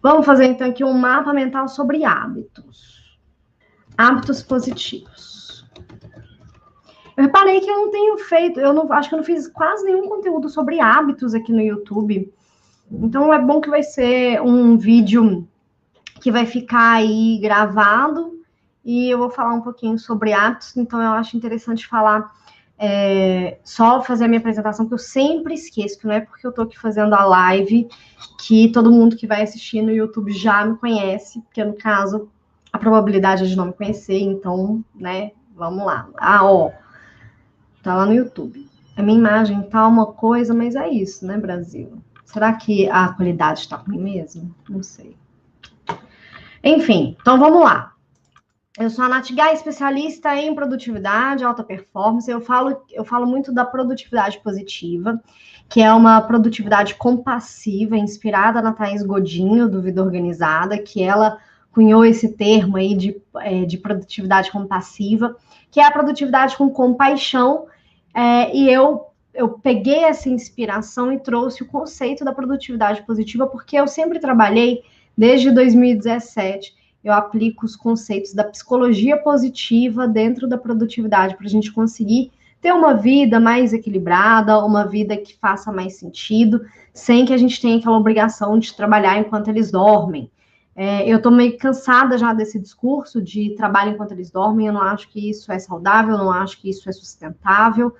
Vamos fazer, então, aqui um mapa mental sobre hábitos. Hábitos positivos. Eu reparei que eu não tenho feito, acho que eu não fiz quase nenhum conteúdo sobre hábitos aqui no YouTube. Então, é bom que vai ser um vídeo que vai ficar aí gravado e eu vou falar um pouquinho sobre hábitos. Então, eu acho interessante falar, só fazer a minha apresentação, que eu sempre esqueço, que não é porque eu tô aqui fazendo a live que todo mundo que vai assistir no YouTube já me conhece, porque no caso, a probabilidade é de não me conhecer, então, né, vamos lá. Tá lá no YouTube. A minha imagem tá uma coisa, mas é isso, né, Brasil? Será que a qualidade tá ruim mesmo? Não sei. Enfim, então vamos lá. Eu sou a Nath Gaia, especialista em produtividade, alta performance. Eu falo muito da produtividade positiva, que é uma produtividade compassiva, inspirada na Thaís Godinho, do Vida Organizada, que ela cunhou esse termo aí de produtividade compassiva, que é a produtividade com compaixão. E eu peguei essa inspiração e trouxe o conceito da produtividade positiva, porque eu sempre trabalhei, desde 2017, eu aplico os conceitos da psicologia positiva dentro da produtividade, para a gente conseguir ter uma vida mais equilibrada, uma vida que faça mais sentido, sem que a gente tenha aquela obrigação de trabalhar enquanto eles dormem. Eu estou meio cansada já desse discurso de trabalho enquanto eles dormem, eu não acho que isso é saudável, eu não acho que isso é sustentável,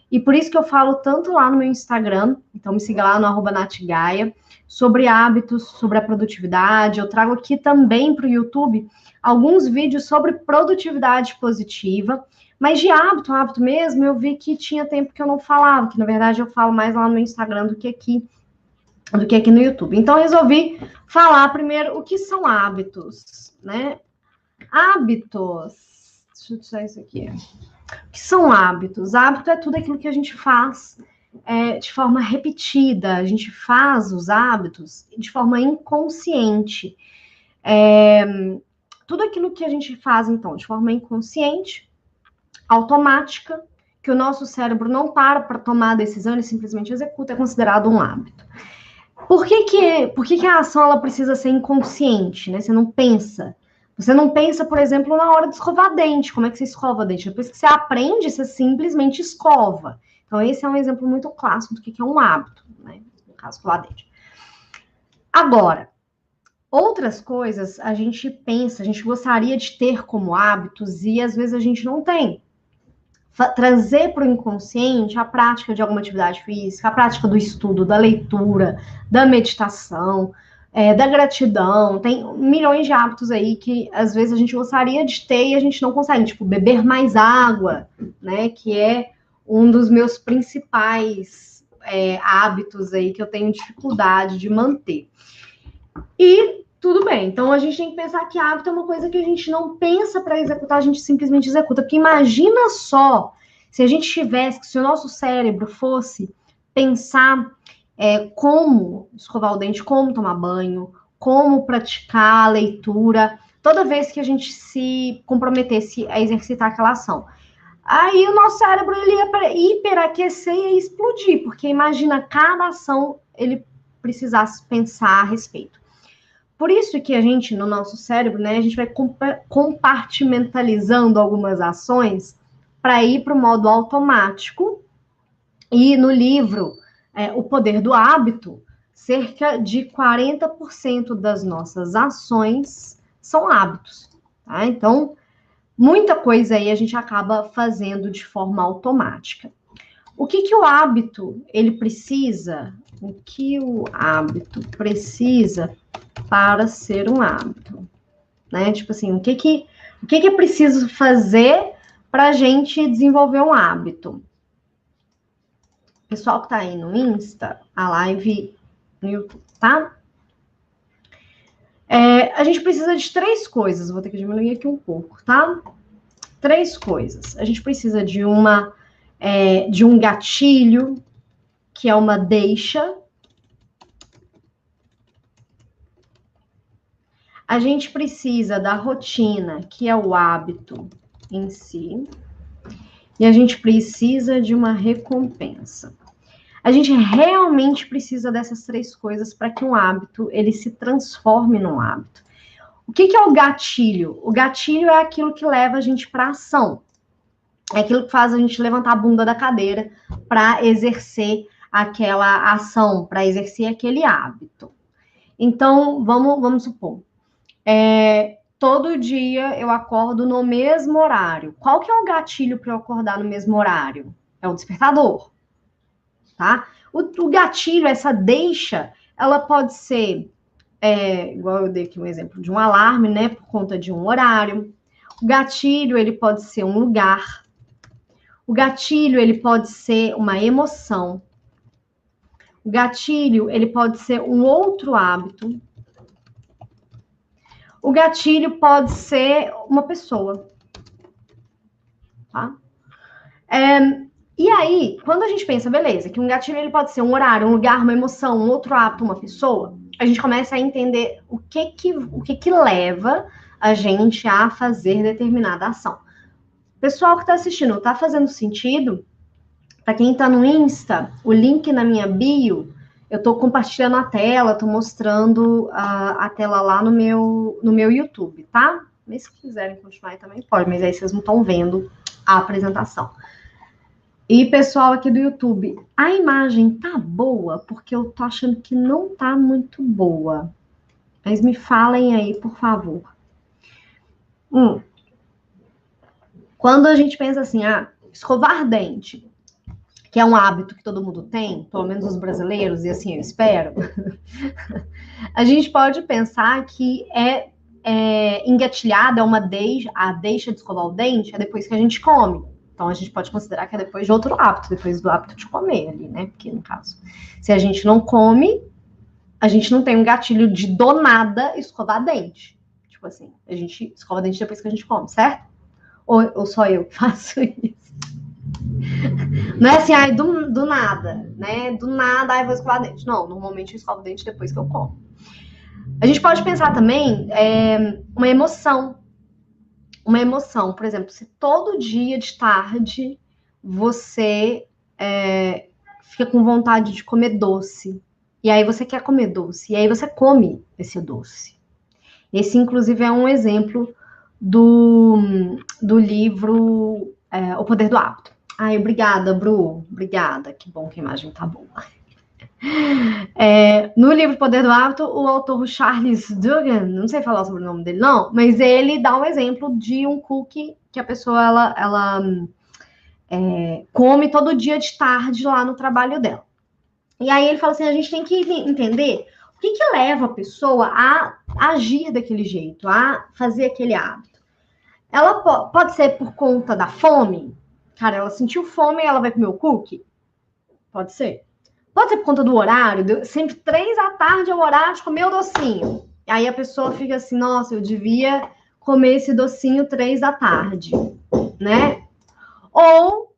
e por isso que eu falo tanto lá no meu Instagram, então me siga lá no @natgaia, sobre hábitos, sobre a produtividade. Eu trago aqui também para o YouTube alguns vídeos sobre produtividade positiva, mas de hábito mesmo, eu vi que tinha tempo que eu não falava, que na verdade eu falo mais lá no Instagram do que aqui no YouTube. Então, eu resolvi falar primeiro o que são hábitos, né? Hábitos. Deixa eu tirar isso aqui. O que são hábitos? Hábito é tudo aquilo que a gente faz de forma repetida. A gente faz os hábitos de forma inconsciente. Tudo aquilo que a gente faz, então, de forma inconsciente, automática, que o nosso cérebro não para tomar a decisão, ele simplesmente executa, é considerado um hábito. Por que a ação ela precisa ser inconsciente, né? Você não pensa. Você não pensa, por exemplo, na hora de escovar dente. Como é que você escova dente? Depois que você aprende, você simplesmente escova. Então, esse é um exemplo muito clássico do que é um hábito, né? No caso, escovar dente. Agora, outras coisas a gente pensa, a gente gostaria de ter como hábitos e às vezes a gente não tem. Trazer para o inconsciente a prática de alguma atividade física, a prática do estudo, da leitura, da meditação, da gratidão. Tem milhões de hábitos aí que às vezes a gente gostaria de ter e a gente não consegue, tipo beber mais água, né? Que é um dos meus principais hábitos aí que eu tenho dificuldade de manter. E tudo bem, então a gente tem que pensar que hábito é uma coisa que a gente não pensa para executar, a gente simplesmente executa. Porque imagina só, se a gente tivesse, se o nosso cérebro fosse pensar como escovar o dente, como tomar banho, como praticar a leitura, toda vez que a gente se comprometesse a exercitar aquela ação. Aí o nosso cérebro ele ia hiperaquecer e ia explodir, porque imagina cada ação ele precisasse pensar a respeito. Por isso que a gente, no nosso cérebro, né, a gente vai compartimentalizando algumas ações para ir para o modo automático. E no livro O Poder do Hábito, cerca de 40% das nossas ações são hábitos. Tá? Então, muita coisa aí a gente acaba fazendo de forma automática. O que o hábito ele precisa? O que o hábito precisa para ser um hábito, né? Tipo assim, o que é preciso fazer para a gente desenvolver um hábito? Pessoal que tá aí no Insta, a live no YouTube, tá? A gente precisa de 3 coisas, vou ter que diminuir aqui um pouco, tá? 3 coisas. A gente precisa de um gatilho, que é uma deixa. A gente precisa da rotina, que é o hábito em si. E a gente precisa de uma recompensa. A gente realmente precisa dessas 3 coisas para que um hábito ele se transforme num hábito. O que é o gatilho? O gatilho é aquilo que leva a gente para ação. É aquilo que faz a gente levantar a bunda da cadeira para exercer aquela ação, para exercer aquele hábito. Então, vamos supor, todo dia eu acordo no mesmo horário. Qual que é o gatilho para eu acordar no mesmo horário? É o despertador, tá? O gatilho, essa deixa, ela pode ser, igual eu dei aqui um exemplo de um alarme, né, por conta de um horário. O gatilho, ele pode ser um lugar. O gatilho, ele pode ser uma emoção. O gatilho, ele pode ser um outro hábito. O gatilho pode ser uma pessoa. Tá? E aí, quando a gente pensa, beleza, que um gatilho ele pode ser um horário, um lugar, uma emoção, um outro hábito, uma pessoa, a gente começa a entender o que leva a gente a fazer determinada ação. Pessoal que está assistindo, tá fazendo sentido? Para quem está no Insta, o link na minha bio, eu estou compartilhando a tela, estou mostrando a tela lá no meu YouTube, tá? Mas se quiserem continuar aí também pode, mas aí vocês não estão vendo a apresentação. E pessoal aqui do YouTube, a imagem tá boa? Porque eu tô achando que não tá muito boa. Mas me falem aí, por favor. Quando a gente pensa assim, escovar dente, que é um hábito que todo mundo tem, pelo menos os brasileiros, e assim eu espero, a gente pode pensar que engatilhada, a deixa de escovar o dente é depois que a gente come. Então, a gente pode considerar que é depois de outro hábito, depois do hábito de comer ali, né? Porque, no caso, se a gente não come, a gente não tem um gatilho de do nada escovar dente. Tipo assim, a gente escova dente depois que a gente come, certo? Ou só eu que faço isso? Não é assim, do nada, né? Do nada, eu vou escovar dente. Não, normalmente eu escovo dente depois que eu como. A gente pode pensar também uma emoção. Uma emoção, por exemplo, se todo dia de tarde você fica com vontade de comer doce, e aí você quer comer doce, e aí você come esse doce. Esse, inclusive, é um exemplo do livro O Poder do Hábito. Ai, obrigada, Bru. Obrigada. Que bom que a imagem tá boa. No livro Poder do Hábito, o autor Charles Duhigg, não sei falar sobre o nome dele, não, mas ele dá um exemplo de um cookie que a pessoa ela come todo dia de tarde lá no trabalho dela. E aí ele fala assim, a gente tem que entender o que leva a pessoa a agir daquele jeito, a fazer aquele hábito. Ela pode ser por conta da fome? Cara, ela sentiu fome e ela vai comer o cookie? Pode ser. Pode ser por conta do horário, sempre 3 da tarde é o horário de comer o docinho. Aí a pessoa fica assim, nossa, eu devia comer esse docinho 3 da tarde, né? Ou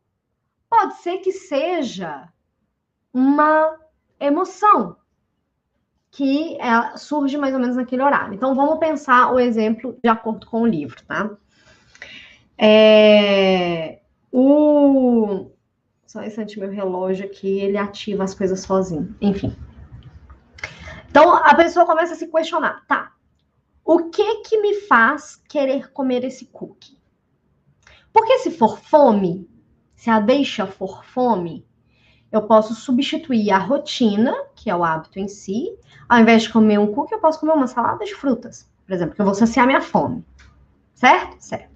pode ser que seja uma emoção que surge mais ou menos naquele horário. Então, vamos pensar o exemplo de acordo com o livro, tá? Só um instante, meu relógio aqui, ele ativa as coisas sozinho. Enfim. Então, a pessoa começa a se questionar. Tá, o que me faz querer comer esse cookie? Porque se for fome, se a deixa for fome, eu posso substituir a rotina, que é o hábito em si. Ao invés de comer um cookie, eu posso comer uma salada de frutas, por exemplo, que eu vou saciar minha fome. Certo? Certo.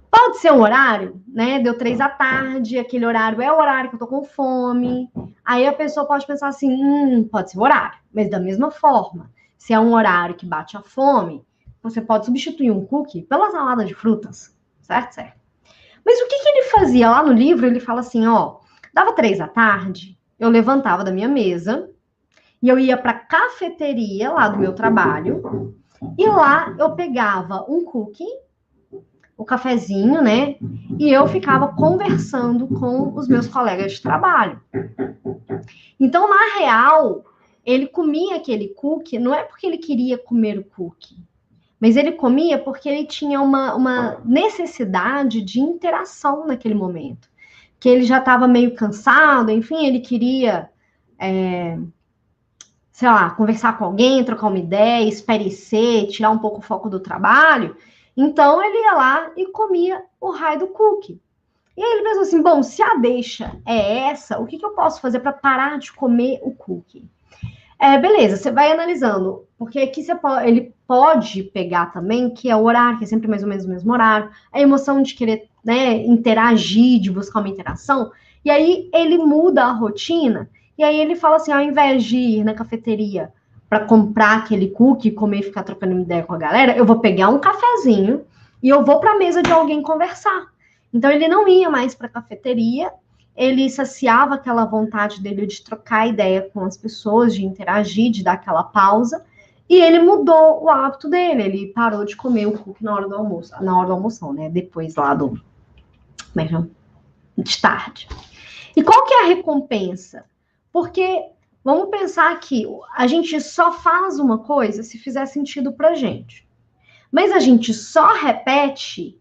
Pode ser um horário, né? Deu 3 da tarde, aquele horário é o horário que eu tô com fome. Aí a pessoa pode pensar assim, pode ser o horário. Mas da mesma forma, se é um horário que bate a fome, você pode substituir um cookie pela salada de frutas. Certo? Certo. Mas o que ele fazia? Lá no livro, ele fala assim, dava 3 da tarde, eu levantava da minha mesa e eu ia pra cafeteria lá do meu trabalho e lá eu pegava um cookie, o cafezinho, né? E eu ficava conversando com os meus colegas de trabalho. Então, na real, ele comia aquele cookie, não é porque ele queria comer o cookie, mas ele comia porque ele tinha uma necessidade de interação naquele momento. Que ele já estava meio cansado, enfim, ele queria sei lá, conversar com alguém, trocar uma ideia, espairecer, tirar um pouco o foco do trabalho. Então, ele ia lá e comia o raio do cookie. E aí ele pensou assim, bom, se a deixa é essa, o que eu posso fazer para parar de comer o cookie? Beleza, você vai analisando, porque aqui ele pode pegar também, que é o horário, que é sempre mais ou menos o mesmo horário, a emoção de querer, né, interagir, de buscar uma interação, e aí ele muda a rotina, e aí ele fala assim, ao invés de ir na cafeteria para comprar aquele cookie, comer e ficar trocando uma ideia com a galera, eu vou pegar um cafezinho e eu vou para a mesa de alguém conversar. Então ele não ia mais para a cafeteria, ele saciava aquela vontade dele de trocar ideia com as pessoas, de interagir, de dar aquela pausa, e ele mudou o hábito dele, ele parou de comer o cookie na hora do almoço, né, depois lá de tarde. E qual que é a recompensa? Porque, vamos pensar que a gente só faz uma coisa se fizer sentido pra gente, mas a gente só repete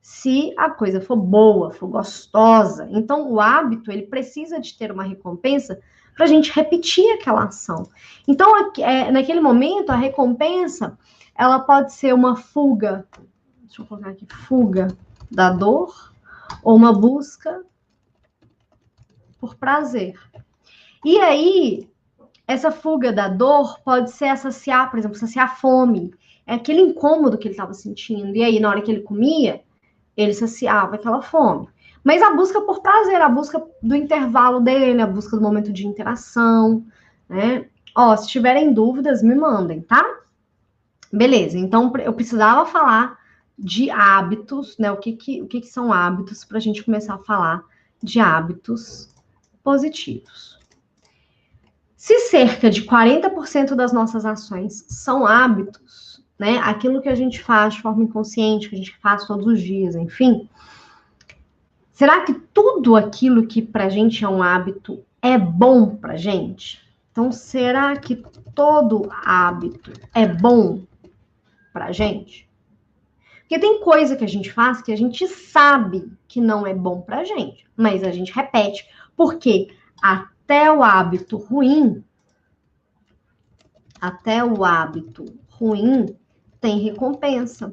se a coisa for boa, for gostosa. Então, o hábito, ele precisa de ter uma recompensa para a gente repetir aquela ação. Então, naquele momento, a recompensa, ela pode ser uma fuga, deixa eu colocar aqui, fuga da dor, ou uma busca por prazer. E aí, essa fuga da dor pode ser saciar, por exemplo, saciar a fome, é aquele incômodo que ele estava sentindo. E aí, na hora que ele comia, ele saciava aquela fome. Mas a busca por prazer, a busca do intervalo dele, a busca do momento de interação, né? Se tiverem dúvidas, me mandem, tá? Beleza, então eu precisava falar de hábitos, né? O que são hábitos para a gente começar a falar de hábitos positivos. Se cerca de 40% das nossas ações são hábitos, né? Aquilo que a gente faz de forma inconsciente, que a gente faz todos os dias, enfim. Será que tudo aquilo que pra gente é um hábito é bom pra gente? Então, será que todo hábito é bom pra gente? Porque tem coisa que a gente faz que a gente sabe que não é bom pra gente, mas a gente repete, porque até o hábito ruim tem recompensa.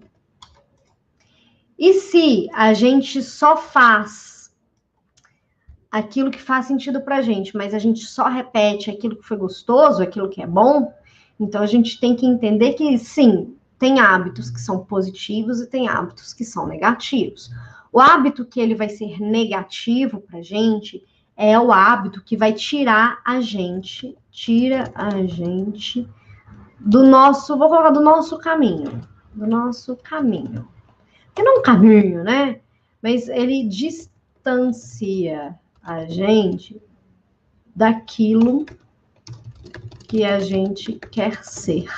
E se a gente só faz aquilo que faz sentido pra gente, mas a gente só repete aquilo que foi gostoso, aquilo que é bom, então a gente tem que entender que, sim, tem hábitos que são positivos e tem hábitos que são negativos. O hábito que ele vai ser negativo pra gente é o hábito que vai tira a gente do nosso, vou colocar do nosso caminho. Que não é um caminho, né? Mas ele distancia a gente daquilo que a gente quer ser,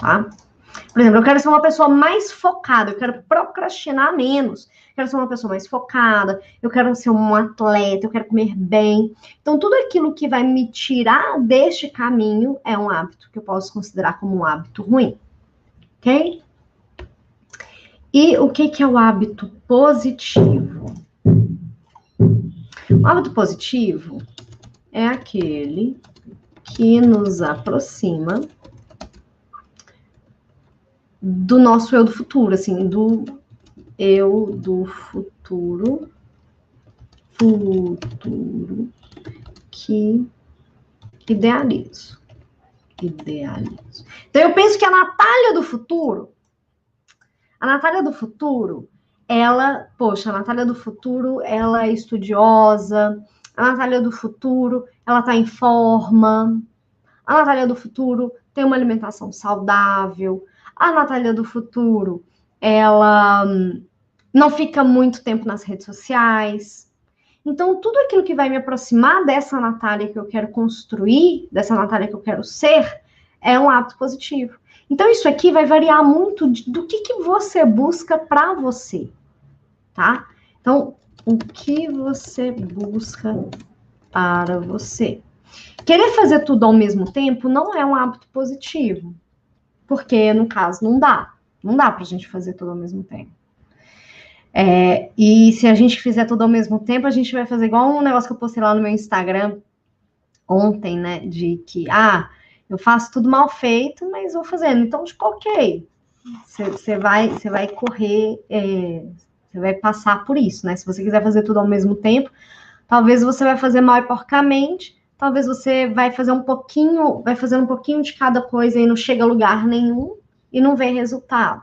tá? Por exemplo, eu quero ser uma pessoa mais focada, eu quero procrastinar menos, eu quero ser uma pessoa mais focada, eu quero ser um atleta, eu quero comer bem. Então, tudo aquilo que vai me tirar deste caminho é um hábito que eu posso considerar como um hábito ruim, ok? E o que é o hábito positivo? O hábito positivo é aquele que nos aproxima do nosso eu do futuro, assim, do eu do futuro que idealizo. Então, eu penso que a Natália do futuro, ela é estudiosa, a Natália do futuro, ela tá em forma, a Natália do futuro tem uma alimentação saudável, a Natália do futuro, ela não fica muito tempo nas redes sociais. Então, tudo aquilo que vai me aproximar dessa Natália que eu quero construir, dessa Natália que eu quero ser, é um hábito positivo. Então, isso aqui vai variar muito do que você busca para você, tá? Então, o que você busca para você? Querer fazer tudo ao mesmo tempo não é um hábito positivo, porque, no caso, não dá. Não dá pra gente fazer tudo ao mesmo tempo. E se a gente fizer tudo ao mesmo tempo, a gente vai fazer igual um negócio que eu postei lá no meu Instagram, ontem, né? De que, eu faço tudo mal feito, mas vou fazendo. Então, tipo, ok. Você vai correr, você vai passar por isso, né? Se você quiser fazer tudo ao mesmo tempo, talvez você vai fazer mal e porcamente, talvez você vai fazer vai fazendo um pouquinho de cada coisa e não chega a lugar nenhum e não vê resultado.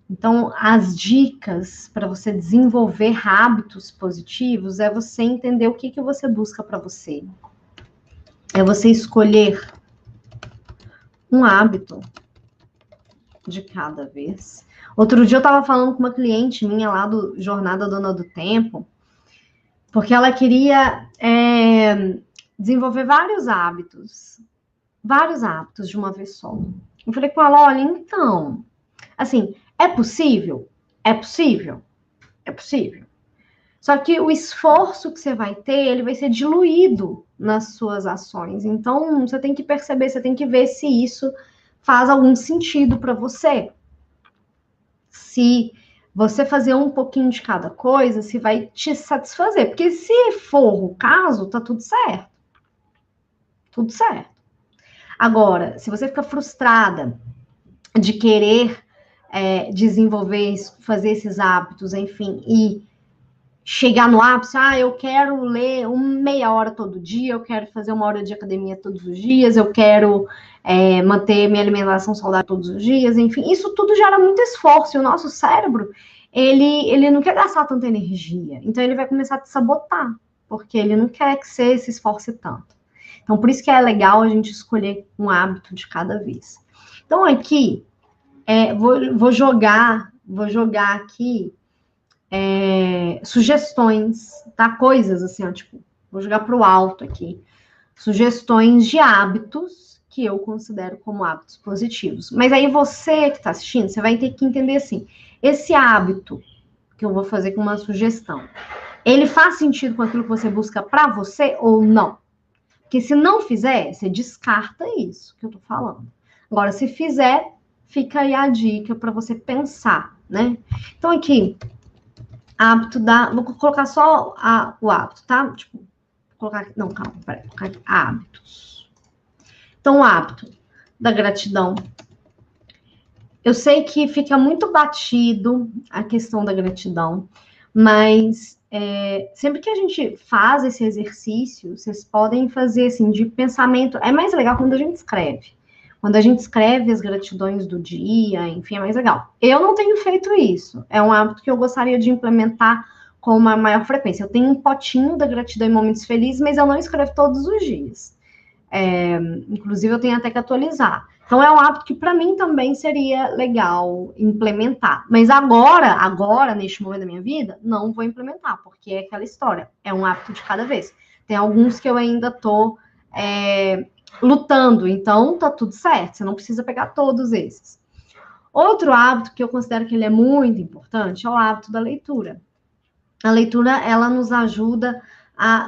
Então, as dicas para você desenvolver hábitos positivos é você entender o que você busca para você. É você escolher um hábito de cada vez. Outro dia eu estava falando com uma cliente minha lá do Jornada Dona do Tempo, porque ela queria desenvolver vários hábitos de uma vez só. Eu falei com ela, olha, então, assim, é possível? É possível? É possível. Só que o esforço que você vai ter, ele vai ser diluído nas suas ações. Então, você tem que perceber, você tem que ver se isso faz algum sentido para você. Se você fazer um pouquinho de cada coisa, se vai te satisfazer. Porque se for o caso, tá tudo certo. Tudo certo. Agora, se você fica frustrada de querer desenvolver, fazer esses hábitos, enfim, e chegar no ápice, eu quero ler meia hora todo dia, eu quero fazer 1 hora de academia todos os dias, eu quero manter minha alimentação saudável todos os dias, enfim, isso tudo gera muito esforço, e o nosso cérebro, ele não quer gastar tanta energia, então ele vai começar a te sabotar, porque ele não quer que você se esforce tanto. Então, por isso que é legal a gente escolher um hábito de cada vez. Então, aqui, vou jogar aqui sugestões, tá? Coisas assim, ó, tipo, vou jogar pro alto aqui. Sugestões de hábitos que eu considero como hábitos positivos. Mas aí você que tá assistindo, você vai ter que entender assim, esse hábito que eu vou fazer com uma sugestão, ele faz sentido com aquilo que você busca para você ou não? Porque se não fizer, você descarta isso que eu tô falando. Agora, se fizer, fica aí a dica para você pensar, né? Então, aqui, hábito da. Vou colocar só o hábito, tá? Tipo, colocar. Não, calma, peraí. Colocar aqui, hábitos. Então, o hábito da gratidão. Eu sei que fica muito batido a questão da gratidão, mas sempre que a gente faz esse exercício, vocês podem fazer assim, de pensamento. É mais legal quando a gente escreve. Quando a gente escreve as gratidões do dia, enfim, é mais legal. Eu não tenho feito isso. É um hábito que eu gostaria de implementar com uma maior frequência. Eu tenho um potinho da gratidão em momentos felizes, mas eu não escrevo todos os dias. Inclusive, eu tenho até que atualizar. Então, é um hábito que para mim também seria legal implementar. Mas agora, neste momento da minha vida, não vou implementar, porque é aquela história. É um hábito de cada vez. Tem alguns que eu ainda tô lutando, então tá tudo certo. Você não precisa pegar todos esses. Outro hábito que eu considero que ele é muito importante é o hábito da leitura. A leitura, ela nos ajuda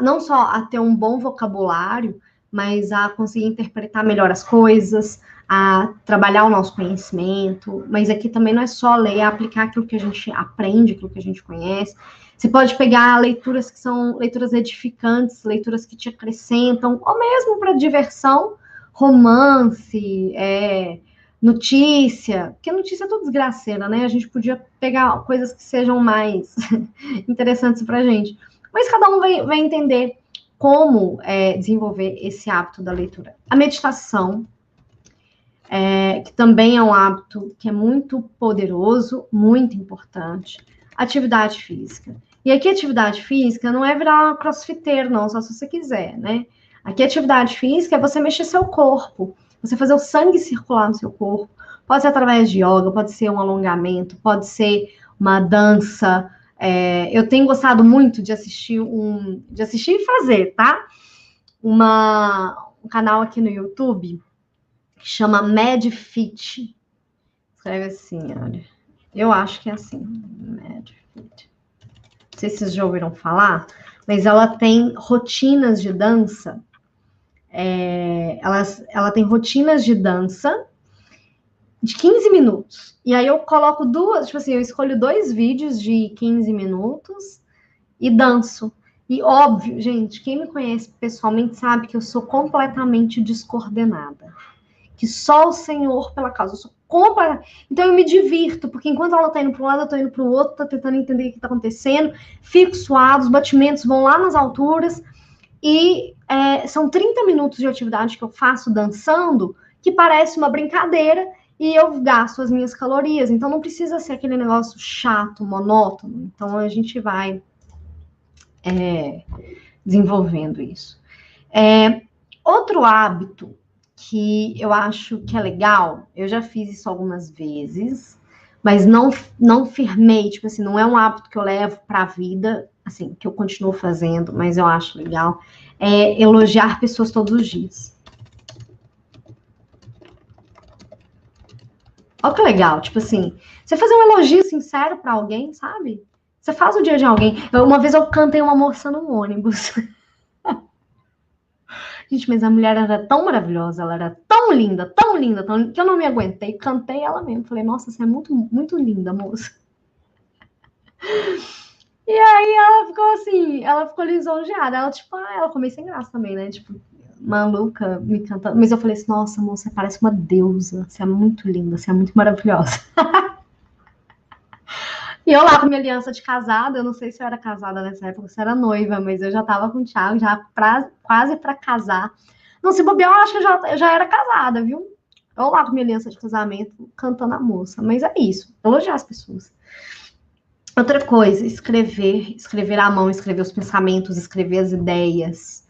não só a ter um bom vocabulário, mas a conseguir interpretar melhor as coisas, a trabalhar o nosso conhecimento, mas aqui também não é só ler, é aplicar aquilo que a gente aprende, aquilo que a gente conhece. Você pode pegar leituras que são leituras edificantes, leituras que te acrescentam, ou mesmo para diversão, romance, notícia, porque notícia é tudo desgraceira, né? A gente podia pegar coisas que sejam mais interessantes para a gente. Mas cada um vai entender como desenvolver esse hábito da leitura. A meditação, que também é um hábito que é muito poderoso, muito importante. Atividade física. E aqui, atividade física não é virar crossfiteiro, não, só se você quiser, né? Aqui, atividade física é você mexer seu corpo, você fazer o sangue circular no seu corpo. Pode ser através de yoga, pode ser um alongamento, pode ser uma dança. Eu tenho gostado muito de assistir e fazer, tá? Um canal aqui no YouTube que chama MadFit. Escreve assim, olha. Eu acho que é assim, MadFit. Não sei se vocês já ouviram falar, mas ela tem rotinas de dança. Ela tem rotinas de dança de 15 minutos. E aí eu coloco eu escolho 2 vídeos de 15 minutos e danço. E óbvio, gente, quem me conhece pessoalmente sabe que eu sou completamente descoordenada. Que só o Senhor pela causa. Eu sou completamente... Então eu me divirto, porque enquanto ela tá indo para um lado, eu tô indo para o outro, tô tentando entender o que tá acontecendo, fico suado, os batimentos vão lá nas alturas, e são 30 minutos de atividade que eu faço dançando, que parece uma brincadeira, e eu gasto as minhas calorias. Então não precisa ser aquele negócio chato, monótono. Então a gente vai desenvolvendo isso. Outro hábito que eu acho que é legal, eu já fiz isso algumas vezes, mas não firmei, tipo assim, não é um hábito que eu levo para a vida, assim, que eu continuo fazendo, mas eu acho legal, é elogiar pessoas todos os dias. Olha que legal, tipo assim, você fazer um elogio sincero para alguém, sabe? Você faz o dia de alguém. Uma vez eu cantei uma moça no ônibus. Gente, mas a mulher era tão maravilhosa, ela era tão linda, que eu não me aguentei. Cantei ela mesmo. Falei, nossa, você é muito, muito linda, moça. E aí ela ficou assim, ela ficou lisonjeada. Ela, tipo, ela ficou meio sem graça também, né? Tipo, maluca, me cantando. Mas eu falei assim, nossa, moça, você parece uma deusa. Você é muito linda, você é muito maravilhosa. E eu lá com minha aliança de casada, eu não sei se eu era casada nessa época, se eu era noiva, mas eu já tava com o Thiago, já quase pra casar. Não, se bobear, eu acho que eu já era casada, viu? Eu lá com minha aliança de casamento, cantando a moça. Mas é isso, elogiar as pessoas. Outra coisa, escrever à mão, escrever os pensamentos, escrever as ideias.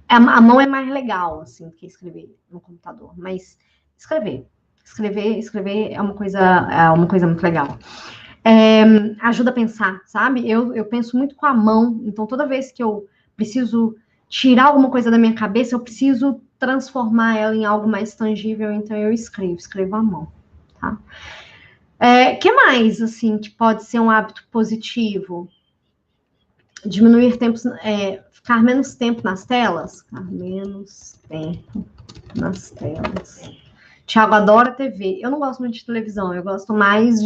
A mão é mais legal, assim, do que escrever no computador, mas escrever é uma coisa muito legal. Ajuda a pensar, sabe? Eu penso muito com a mão, então toda vez que eu preciso tirar alguma coisa da minha cabeça, eu preciso transformar ela em algo mais tangível, então eu escrevo à mão, tá? Que mais, assim, que pode ser um hábito positivo? Diminuir tempos, ficar menos tempo nas telas? Ficar menos tempo nas telas. Tiago adora TV. Eu não gosto muito de televisão, eu gosto mais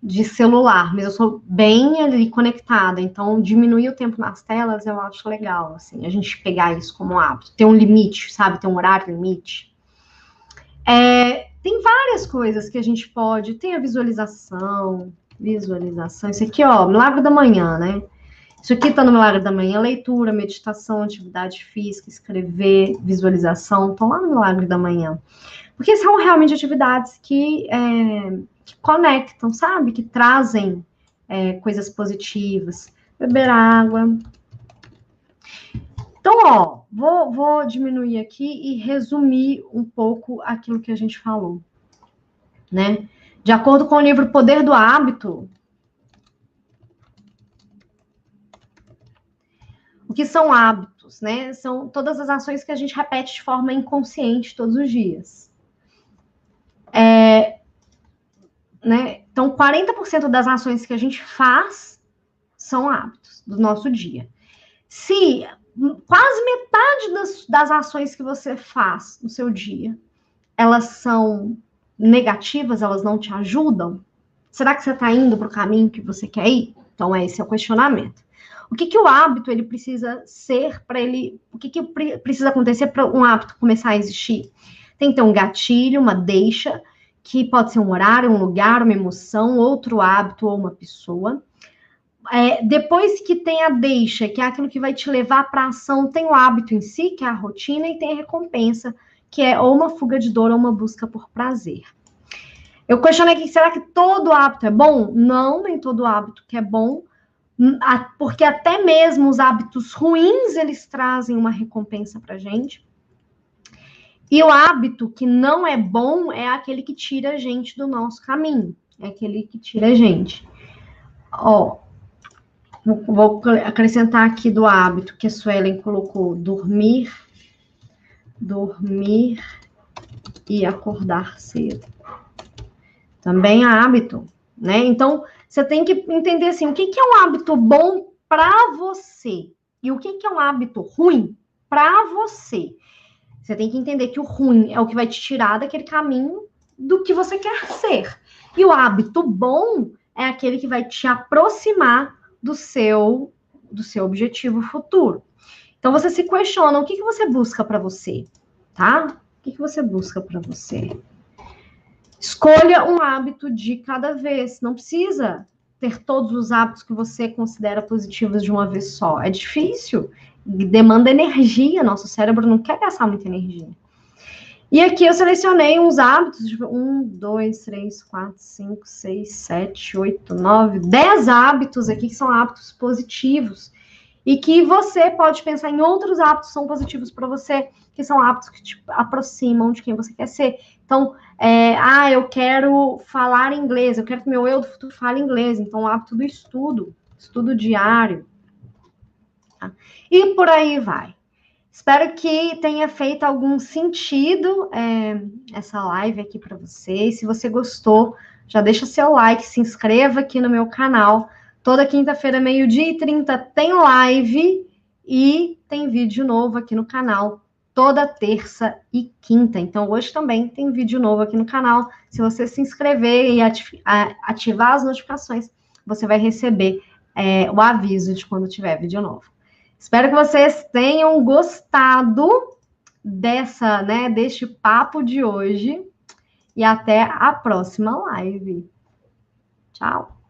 de celular, mas eu sou bem ali conectada, então diminuir o tempo nas telas eu acho legal, assim, a gente pegar isso como hábito, ter um limite, sabe, ter um horário limite. Tem várias coisas que a gente pode, tem a visualização, isso aqui, ó, Milagre da Manhã, né? Isso aqui tá no Milagre da Manhã, leitura, meditação, atividade física, escrever, visualização, estão lá no Milagre da Manhã. Porque são realmente atividades que conectam, sabe? Que trazem coisas positivas. Beber água. Então, ó, vou diminuir aqui e resumir um pouco aquilo que a gente falou, né? De acordo com o livro Poder do Hábito, o que são hábitos, né? São todas as ações que a gente repete de forma inconsciente todos os dias. Né? Então, 40% das ações que a gente faz são hábitos do nosso dia. Se quase metade das ações que você faz no seu dia, elas são negativas, elas não te ajudam, será que você está indo para o caminho que você quer ir? Então, esse é o questionamento. O que o hábito ele precisa ser para ele... O que precisa acontecer para um hábito começar a existir? Tem que ter um gatilho, uma deixa, que pode ser um horário, um lugar, uma emoção, outro hábito ou uma pessoa. Depois que tem a deixa, que é aquilo que vai te levar para a ação, tem o hábito em si, que é a rotina, e tem a recompensa, que é ou uma fuga de dor ou uma busca por prazer. Eu questionei aqui, será que todo hábito é bom? Não, nem todo hábito que é bom, porque até mesmo os hábitos ruins, eles trazem uma recompensa pra gente. E o hábito que não é bom é aquele que tira a gente do nosso caminho. É aquele que tira a gente. Ó, vou acrescentar aqui do hábito que a Suelen colocou: dormir e acordar cedo. Também é hábito, né? Então, você tem que entender assim, o que é um hábito bom para você e o que é um hábito ruim para você. Você tem que entender que o ruim é o que vai te tirar daquele caminho do que você quer ser. E o hábito bom é aquele que vai te aproximar do seu do seu objetivo futuro. Então, você se questiona, o que você busca para você, tá? O que você busca para você? Escolha um hábito de cada vez. Não precisa ter todos os hábitos que você considera positivos de uma vez só. É difícil. Demanda energia. Nosso cérebro não quer gastar muita energia. E aqui eu selecionei uns hábitos, tipo 1, 2, 3, 4, 5, 6, 7, 8, 9, 10 hábitos aqui que são hábitos positivos. E que você pode pensar em outros hábitos que são positivos para você, que são hábitos que te aproximam de quem você quer ser. Então, eu quero falar inglês, eu quero que meu eu do futuro fale inglês. Então, o hábito do estudo diário. Tá? E por aí vai. Espero que tenha feito algum sentido essa live aqui para vocês. Se você gostou, já deixa seu like, se inscreva aqui no meu canal. Toda quinta-feira, 12h30, tem live e tem vídeo novo aqui no canal. Toda terça e quinta. Então, hoje também tem vídeo novo aqui no canal. Se você se inscrever e ativar as notificações, você vai receber o aviso de quando tiver vídeo novo. Espero que vocês tenham gostado deste papo de hoje. E até a próxima live. Tchau!